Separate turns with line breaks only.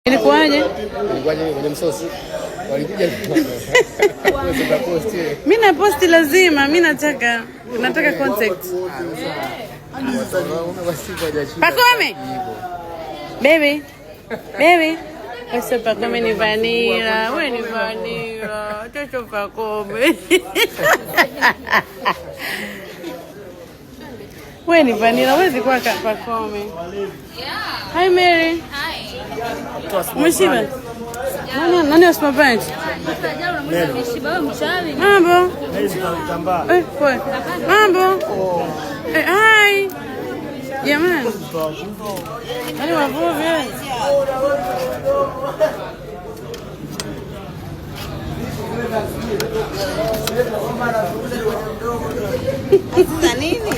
Ilikuwaje?
Ilikuwaje kwenye msosi? Walikuja
mimi na posti lazima, mimi nataka contact. Pakome. Baby. Ese Pakome ni vanilla, wewe ni vanilla. Chocho Pakome. Wewe ni vanilla, wewe zikuwa Pakome. Hi Mary.
Hi.
Mshiba. Nani wasmapanchi? Mambo. Poa. Mambo. Hi. Jamani. Nani wavuvi?
Sasa nini?